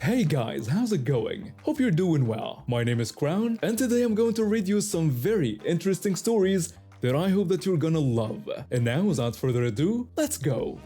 Hey guys, how's it going? Hope you're doing well. My name is Crown, and today I'm going to read you some very interesting stories that I hope that you're gonna love. And now, without further ado, let's go!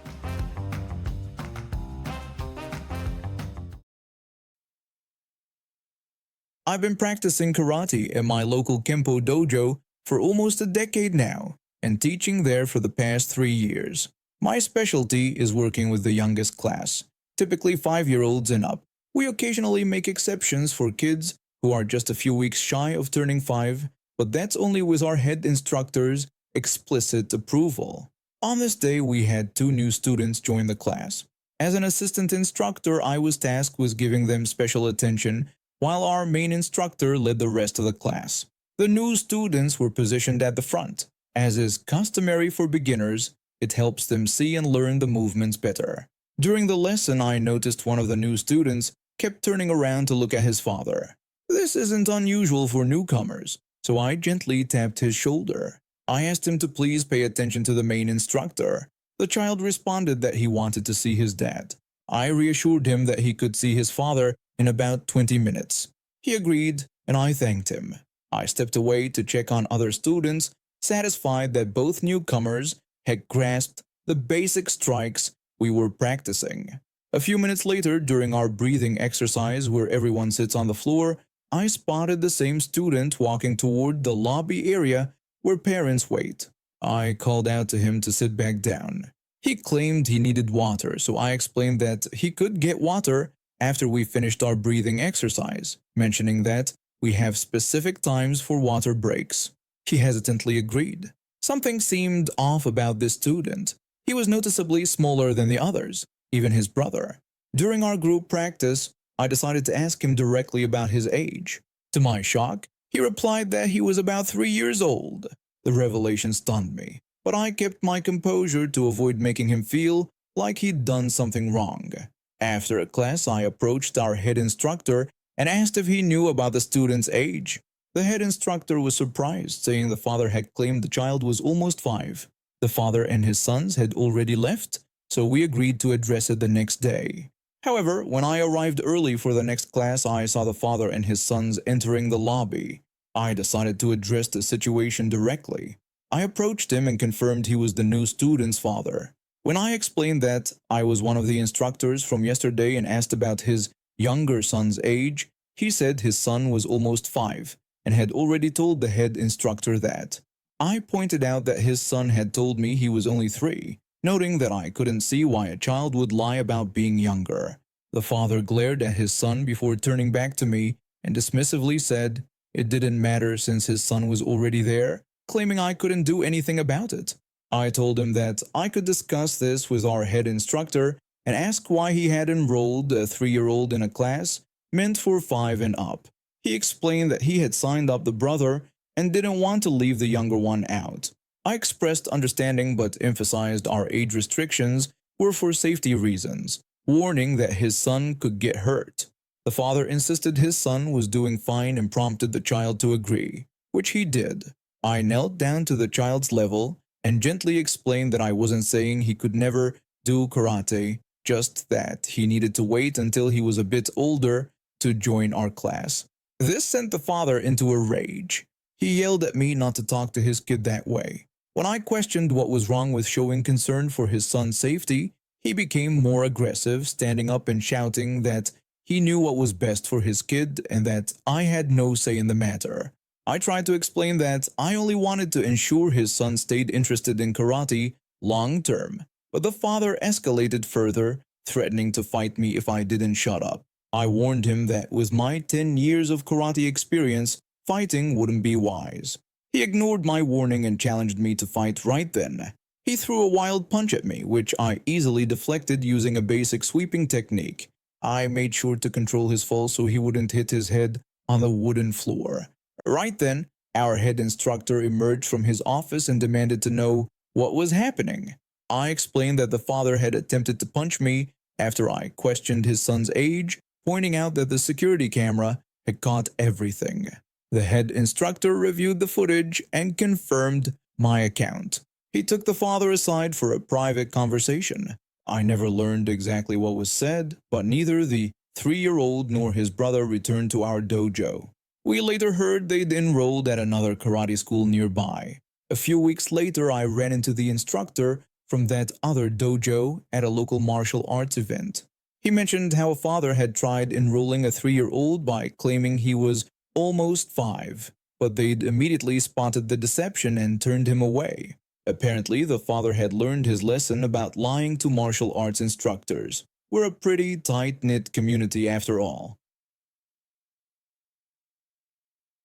I've been practicing karate in my local Kempo dojo for almost a decade now and teaching there for the past 3 years. My specialty is working with the youngest class, typically 5-year-olds and up. We occasionally make exceptions for kids who are just a few weeks shy of turning 5, but that's only with our head instructor's explicit approval. On this day, we had 2 new students join the class. As an assistant instructor, I was tasked with giving them special attention while our main instructor led the rest of the class. The new students were positioned at the front. As is customary for beginners, it helps them see and learn the movements better. During the lesson, I noticed one of the new students kept turning around to look at his father. This isn't unusual for newcomers, so I gently tapped his shoulder. I asked him to please pay attention to the main instructor. The child responded that he wanted to see his dad. I reassured him that he could see his father in about 20 minutes. He agreed, and I thanked him. I stepped away to check on other students, satisfied that both newcomers had grasped the basic strikes we were practicing. A few minutes later, during our breathing exercise where everyone sits on the floor, I spotted the same student walking toward the lobby area where parents wait. I called out to him to sit back down. He claimed he needed water, so I explained that he could get water after we finished our breathing exercise, mentioning that we have specific times for water breaks. He hesitantly agreed. Something seemed off about this student. He was noticeably smaller than the others, even his brother. During our group practice, I decided to ask him directly about his age. To my shock, he replied that he was about 3 years old. The revelation stunned me, but I kept my composure to avoid making him feel like he'd done something wrong. After a class, I approached our head instructor and asked if he knew about the student's age. The head instructor was surprised, saying the father had claimed the child was almost 5. The father and his sons had already left, so we agreed to address it the next day. However, when I arrived early for the next class, I saw the father and his sons entering the lobby. I decided to address the situation directly. I approached him and confirmed he was the new student's father. When I explained that I was one of the instructors from yesterday and asked about his younger son's age, he said his son was almost 5 and had already told the head instructor that. I pointed out that his son had told me he was only 3, noting that I couldn't see why a child would lie about being younger. The father glared at his son before turning back to me and dismissively said it didn't matter since his son was already there, claiming I couldn't do anything about it. I told him that I could discuss this with our head instructor and ask why he had enrolled a 3-year-old in a class meant for 5 and up. He explained that he had signed up the brother and didn't want to leave the younger one out. I expressed understanding but emphasized our age restrictions were for safety reasons, warning that his son could get hurt. The father insisted his son was doing fine and prompted the child to agree, which he did. I knelt down to the child's level and gently explained that I wasn't saying he could never do karate, just that he needed to wait until he was a bit older to join our class. This sent the father into a rage. He yelled at me not to talk to his kid that way. When I questioned what was wrong with showing concern for his son's safety, he became more aggressive, standing up and shouting that he knew what was best for his kid and that I had no say in the matter. I tried to explain that I only wanted to ensure his son stayed interested in karate long term, but the father escalated further, threatening to fight me if I didn't shut up. I warned him that with my 10 years of karate experience, fighting wouldn't be wise. He ignored my warning and challenged me to fight right then. He threw a wild punch at me, which I easily deflected using a basic sweeping technique. I made sure to control his fall so he wouldn't hit his head on the wooden floor. Right then, our head instructor emerged from his office and demanded to know what was happening. I explained that the father had attempted to punch me after I questioned his son's age, pointing out that the security camera had caught everything. The head instructor reviewed the footage and confirmed my account. He took the father aside for a private conversation. I never learned exactly what was said, but neither the 3-year-old nor his brother returned to our dojo. We later heard they'd enrolled at another karate school nearby. A few weeks later, I ran into the instructor from that other dojo at a local martial arts event. He mentioned how a father had tried enrolling a 3-year-old by claiming he was almost 5, but they'd immediately spotted the deception and turned him away. Apparently, the father had learned his lesson about lying to martial arts instructors. We're a pretty tight-knit community after all.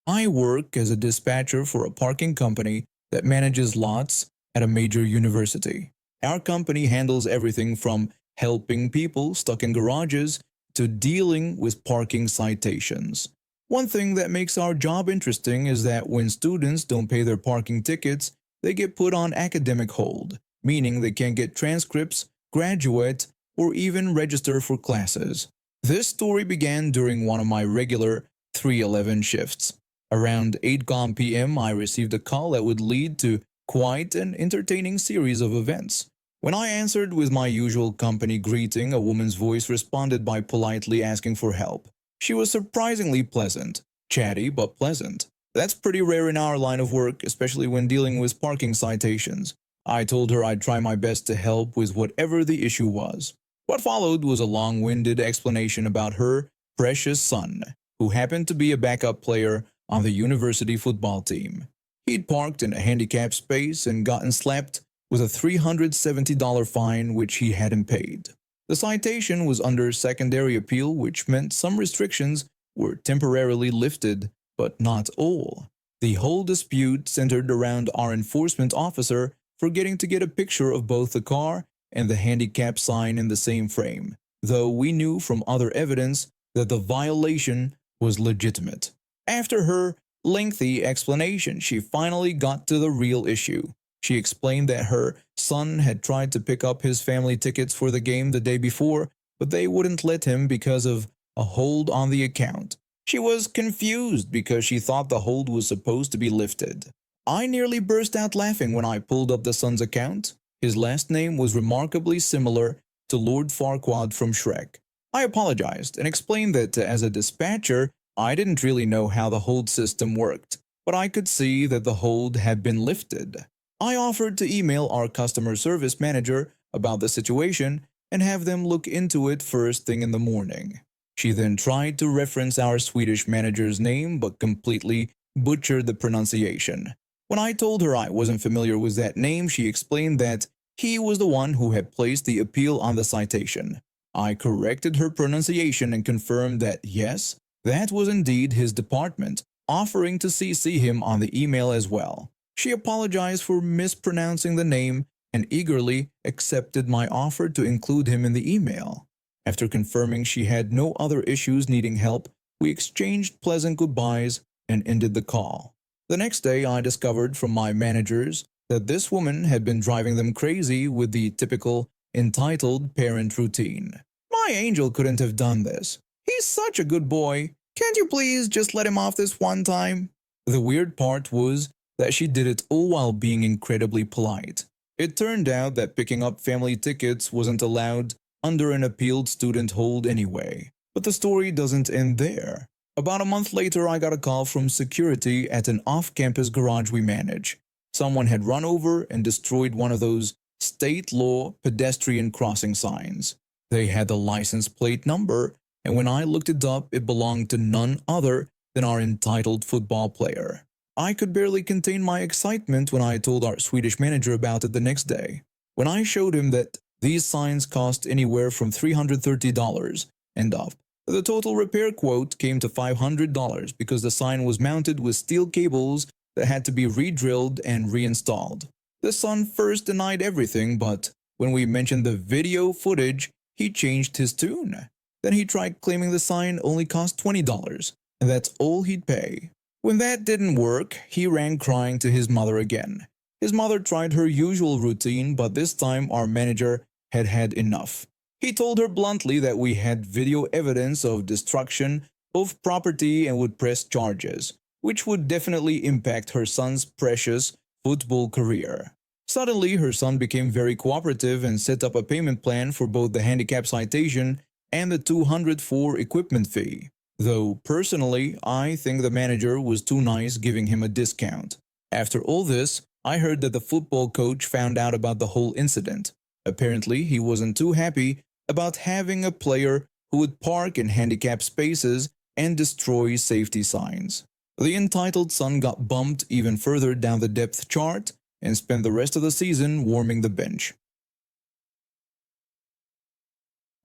I work as a dispatcher for a parking company that manages lots at a major university. Our company handles everything from helping people stuck in garages to dealing with parking citations. One thing that makes our job interesting is that when students don't pay their parking tickets, they get put on academic hold, meaning they can't get transcripts, graduate, or even register for classes. This story began during one of my regular 311 shifts. Around 8 p.m., I received a call that would lead to quite an entertaining series of events. When I answered with my usual company greeting, a woman's voice responded by politely asking for help. She was surprisingly pleasant, chatty but pleasant. That's pretty rare in our line of work, especially when dealing with parking citations. I told her I'd try my best to help with whatever the issue was. What followed was a long-winded explanation about her precious son, who happened to be a backup player on the university football team. He'd parked in a handicapped space and gotten slapped with a $370 fine which he hadn't paid. The citation was under secondary appeal, which meant some restrictions were temporarily lifted, but not all. The whole dispute centered around our enforcement officer forgetting to get a picture of both the car and the handicap sign in the same frame, though we knew from other evidence that the violation was legitimate. After her lengthy explanation, she finally got to the real issue. She explained that her son had tried to pick up his family tickets for the game the day before, but they wouldn't let him because of a hold on the account. She was confused because she thought the hold was supposed to be lifted. I nearly burst out laughing when I pulled up the son's account. His last name was remarkably similar to Lord Farquaad from Shrek. I apologized and explained that as a dispatcher, I didn't really know how the hold system worked, but I could see that the hold had been lifted. I offered to email our customer service manager about the situation and have them look into it first thing in the morning. She then tried to reference our Swedish manager's name but completely butchered the pronunciation. When I told her I wasn't familiar with that name, she explained that he was the one who had placed the appeal on the citation. I corrected her pronunciation and confirmed that yes, that was indeed his department, offering to CC him on the email as well. She apologized for mispronouncing the name and eagerly accepted my offer to include him in the email. After confirming she had no other issues needing help, we exchanged pleasant goodbyes and ended the call. The next day, I discovered from my managers that this woman had been driving them crazy with the typical entitled parent routine. My angel couldn't have done this. He's such a good boy. Can't you please just let him off this one time? The weird part was that she did it all while being incredibly polite. It turned out that picking up family tickets wasn't allowed under an appealed student hold anyway. But the story doesn't end there. About a month later, I got a call from security at an off-campus garage we manage. Someone had run over and destroyed one of those state law pedestrian crossing signs. They had the license plate number, and when I looked it up, it belonged to none other than our entitled football player. I could barely contain my excitement when I told our Swedish manager about it the next day. When I showed him that these signs cost anywhere from $330 and up, the total repair quote came to $500 because the sign was mounted with steel cables that had to be re-drilled and reinstalled. The son first denied everything, but when we mentioned the video footage, he changed his tune. Then he tried claiming the sign only cost $20, and that's all he'd pay. When that didn't work, he ran crying to his mother again. His mother tried her usual routine, but this time our manager had had enough. He told her bluntly that we had video evidence of destruction of property and would press charges, which would definitely impact her son's precious football career. Suddenly, her son became very cooperative and set up a payment plan for both the handicap citation and the $204 equipment fee. Though personally, I think the manager was too nice giving him a discount. After all this, I heard that the football coach found out about the whole incident. Apparently, he wasn't too happy about having a player who would park in handicapped spaces and destroy safety signs. The entitled son got bumped even further down the depth chart and spent the rest of the season warming the bench.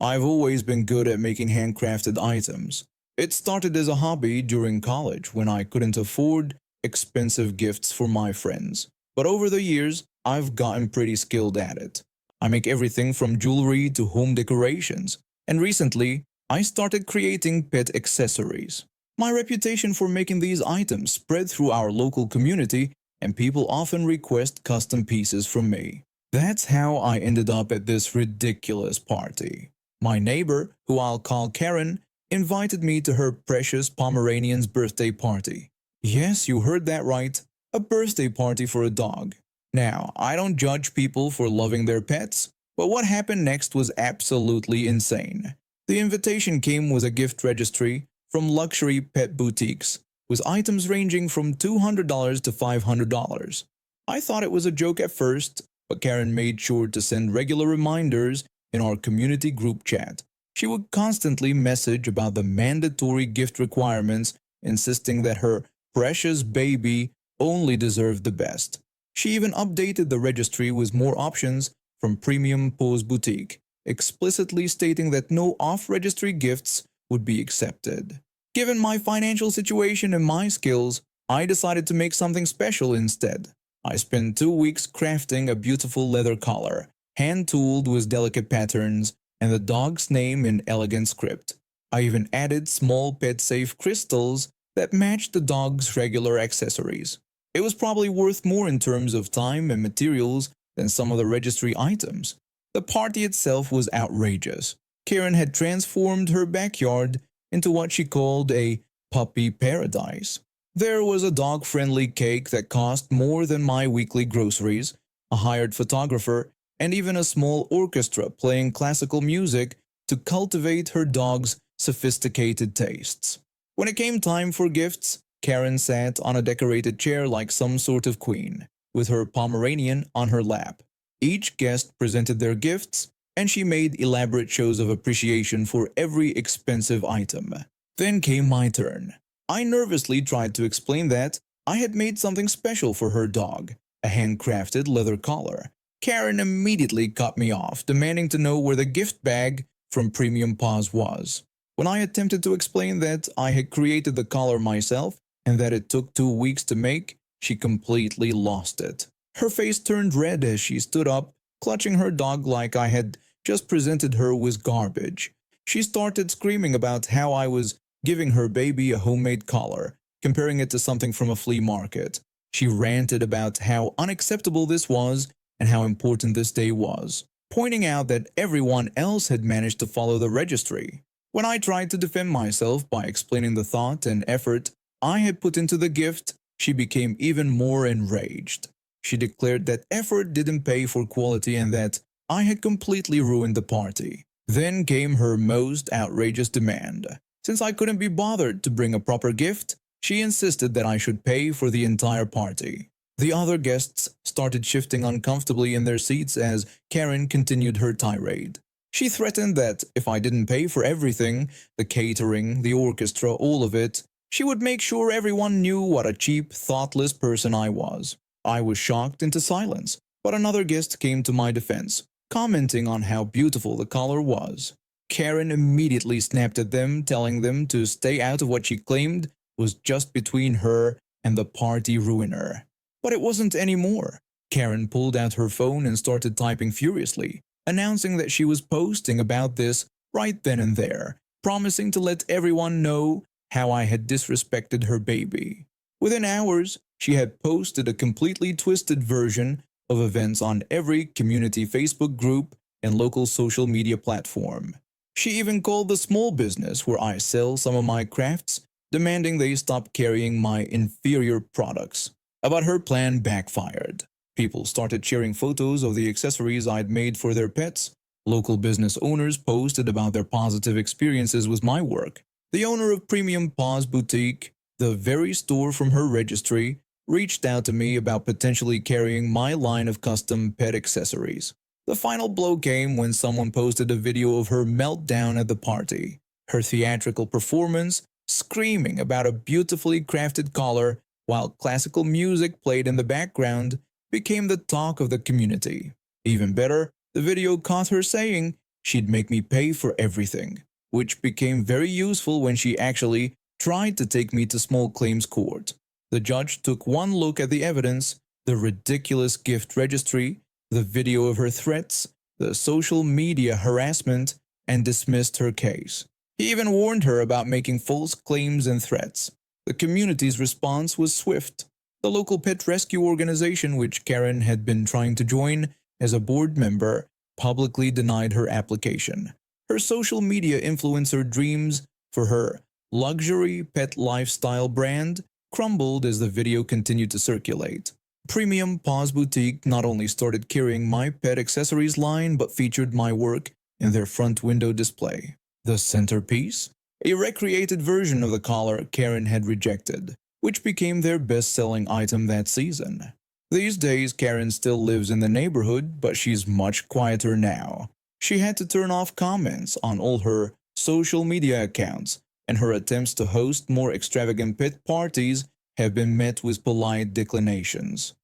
I've always been good at making handcrafted items. It started as a hobby during college when I couldn't afford expensive gifts for my friends. But over the years, I've gotten pretty skilled at it. I make everything from jewelry to home decorations, and recently, I started creating pet accessories. My reputation for making these items spread through our local community, and people often request custom pieces from me. That's how I ended up at this ridiculous party. My neighbor, who I'll call Karen, invited me to her precious Pomeranian's birthday party. Yes, you heard that right, a birthday party for a dog. Now, I don't judge people for loving their pets, but what happened next was absolutely insane. The invitation came with a gift registry from luxury pet boutiques, with items ranging from $200 to $500. I thought it was a joke at first, but Karen made sure to send regular reminders in our community group chat. She would constantly message about the mandatory gift requirements, insisting that her precious baby only deserved the best. She even updated the registry with more options from Premium Pose Boutique, explicitly stating that no off-registry gifts would be accepted. Given my financial situation and my skills, I decided to make something special instead. I spent 2 weeks crafting a beautiful leather collar, hand-tooled with delicate patterns, and the dog's name in elegant script. I even added small pet-safe crystals that matched the dog's regular accessories. It was probably worth more in terms of time and materials than some of the registry items. The party itself was outrageous. Karen had transformed her backyard into what she called a puppy paradise. There was a dog-friendly cake that cost more than my weekly groceries, a hired photographer, and even a small orchestra playing classical music to cultivate her dog's sophisticated tastes. When it came time for gifts, Karen sat on a decorated chair like some sort of queen, with her Pomeranian on her lap. Each guest presented their gifts, and she made elaborate shows of appreciation for every expensive item. Then came my turn. I nervously tried to explain that I had made something special for her dog, a handcrafted leather collar. Karen immediately cut me off, demanding to know where the gift bag from Premium Paws was. When I attempted to explain that I had created the collar myself and that it took 2 weeks to make, she completely lost it. Her face turned red as she stood up, clutching her dog like I had just presented her with garbage. She started screaming about how I was giving her baby a homemade collar, comparing it to something from a flea market. She ranted about how unacceptable this was and how important this day was, pointing out that everyone else had managed to follow the registry. When I tried to defend myself by explaining the thought and effort I had put into the gift, she became even more enraged. She declared that effort didn't pay for quality and that I had completely ruined the party. Then came her most outrageous demand. Since I couldn't be bothered to bring a proper gift, she insisted that I should pay for the entire party. The other guests started shifting uncomfortably in their seats as Karen continued her tirade. She threatened that if I didn't pay for everything, the catering, the orchestra, all of it, she would make sure everyone knew what a cheap, thoughtless person I was. I was shocked into silence, but another guest came to my defense, commenting on how beautiful the collar was. Karen immediately snapped at them, telling them to stay out of what she claimed was just between her and the party ruiner. But it wasn't anymore. Karen pulled out her phone and started typing furiously, announcing that she was posting about this right then and there, promising to let everyone know how I had disrespected her baby. Within hours, she had posted a completely twisted version of events on every community Facebook group and local social media platform. She even called the small business where I sell some of my crafts, demanding they stop carrying my inferior products. But her plan backfired. People started sharing photos of the accessories I'd made for their pets, Local business owners posted about their positive experiences with my work. The owner of Premium Paws Boutique, the very store from her registry, reached out to me about potentially carrying my line of custom pet accessories. The final blow came when someone posted a video of her meltdown at the party. Her theatrical performance, screaming about a beautifully crafted collar while classical music played in the background, became the talk of the community. Even better, the video caught her saying she'd make me pay for everything, which became very useful when she actually tried to take me to small claims court. The judge took one look at the evidence, the ridiculous gift registry, the video of her threats, the social media harassment, and dismissed her case. He even warned her about making false claims and threats. The community's response was swift. The local pet rescue organization, which Karen had been trying to join as a board member, publicly denied her application. Her social media influencer dreams for her luxury pet lifestyle brand crumbled as the video continued to circulate. Premium Paws Boutique not only started carrying my pet accessories line but featured my work in their front window display. The centerpiece? A recreated version of the collar Karen had rejected, which became their best-selling item that season. These days, Karen still lives in the neighborhood, but she's much quieter now. She had to turn off comments on all her social media accounts, and her attempts to host more extravagant pet parties have been met with polite declinations.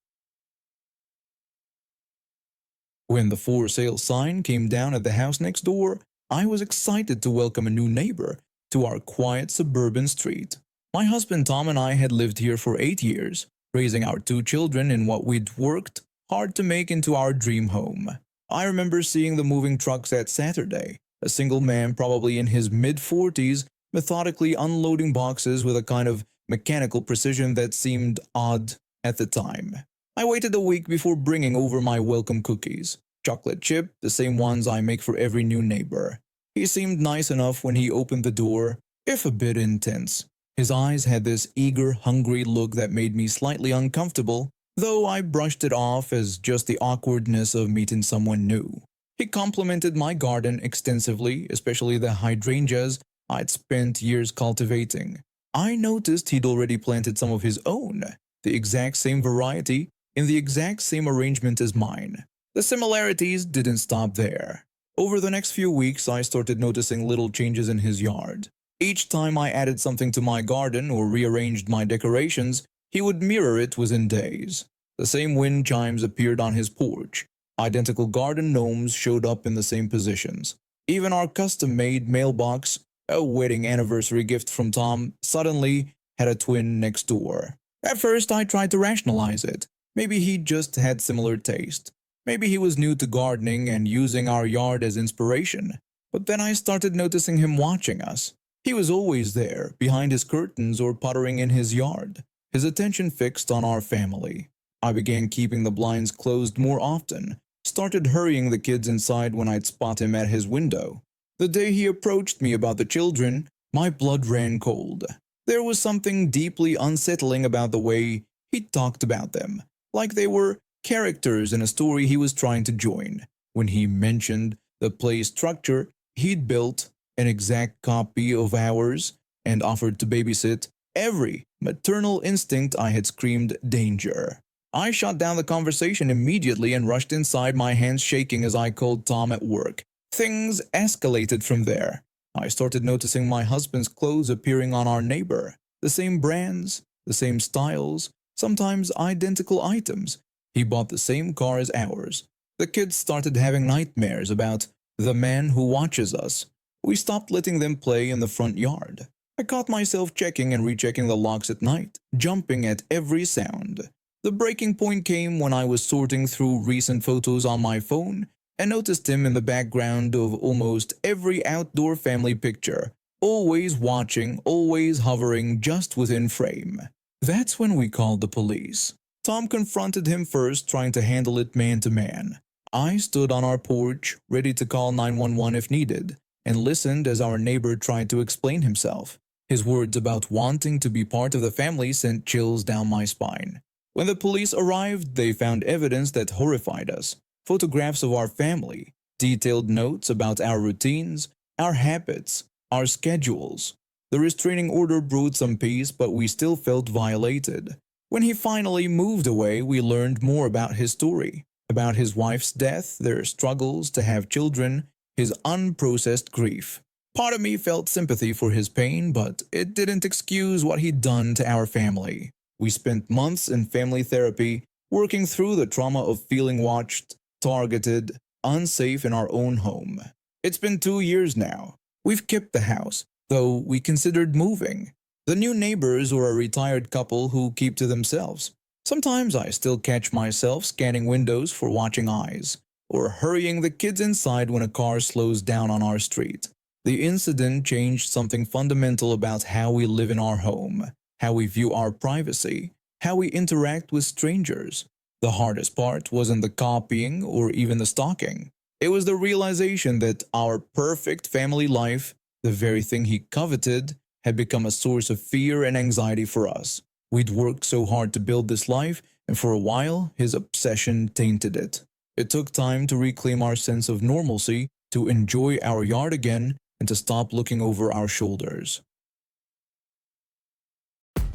When the for sale sign came down at the house next door, I was excited to welcome a new neighbor to our quiet suburban street. My husband Tom and I had lived here for 8 years, raising our 2 children in what we'd worked hard to make into our dream home. I remember seeing the moving trucks that Saturday, a single man probably in his mid-40s, methodically unloading boxes with a kind of mechanical precision that seemed odd at the time. I waited a week before bringing over my welcome cookies, chocolate chip, the same ones I make for every new neighbor. He seemed nice enough when he opened the door, if a bit intense. His eyes had this eager, hungry look that made me slightly uncomfortable, though I brushed it off as just the awkwardness of meeting someone new. He complimented my garden extensively, especially the hydrangeas I'd spent years cultivating. I noticed he'd already planted some of his own, the exact same variety, in the exact same arrangement as mine. The similarities didn't stop there. Over the next few weeks, I started noticing little changes in his yard. Each time I added something to my garden or rearranged my decorations, he would mirror it within days. The same wind chimes appeared on his porch. Identical garden gnomes showed up in the same positions. Even our custom-made mailbox, a wedding anniversary gift from Tom, suddenly had a twin next door. At first, I tried to rationalize it. Maybe he just had similar taste. Maybe he was new to gardening and using our yard as inspiration. But then I started noticing him watching us. He was always there, behind his curtains or puttering in his yard, his attention fixed on our family. I began keeping the blinds closed more often, started hurrying the kids inside when I'd spot him at his window. The day he approached me about the children, my blood ran cold. There was something deeply unsettling about the way he talked about them, like they were characters in a story he was trying to join. When he mentioned the play structure he'd built, an exact copy of ours, and offered to babysit every maternal instinct, I had screamed danger. I shut down the conversation immediately and rushed inside, my hands shaking as I called Tom at work. Things escalated from there. I started noticing my husband's clothes appearing on our neighbor. The same brands, the same styles, sometimes identical items. He bought the same car as ours. The kids started having nightmares about the man who watches us. We stopped letting them play in the front yard. I caught myself checking and rechecking the locks at night, jumping at every sound. The breaking point came when I was sorting through recent photos on my phone and noticed him in the background of almost every outdoor family picture, always watching, always hovering just within frame. That's when we called the police. Tom confronted him first, trying to handle it man to man. I stood on our porch, ready to call 911 if needed, and listened as our neighbor tried to explain himself. His words about wanting to be part of the family sent chills down my spine. When the police arrived, they found evidence that horrified us. Photographs of our family, detailed notes about our routines, our habits, our schedules. The restraining order brought some peace, but we still felt violated. When he finally moved away, we learned more about his story, about his wife's death, their struggles to have children, his unprocessed grief. Part of me felt sympathy for his pain, but it didn't excuse what he'd done to our family. We spent months in family therapy, working through the trauma of feeling watched, targeted, unsafe in our own home. It's been 2 years now. We've kept the house, though we considered moving. The new neighbors are a retired couple who keep to themselves. Sometimes I still catch myself scanning windows for watching eyes, or hurrying the kids inside when a car slows down on our street. The incident changed something fundamental about how we live in our home, how we view our privacy, how we interact with strangers. The hardest part wasn't the copying or even the stalking. It was the realization that our perfect family life, the very thing he coveted, had become a source of fear and anxiety for us. We'd worked so hard to build this life, and for a while, his obsession tainted it. It took time to reclaim our sense of normalcy, to enjoy our yard again, and to stop looking over our shoulders.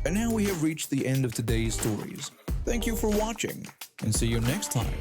And now we have reached the end of today's stories. Thank you for watching, and see you next time.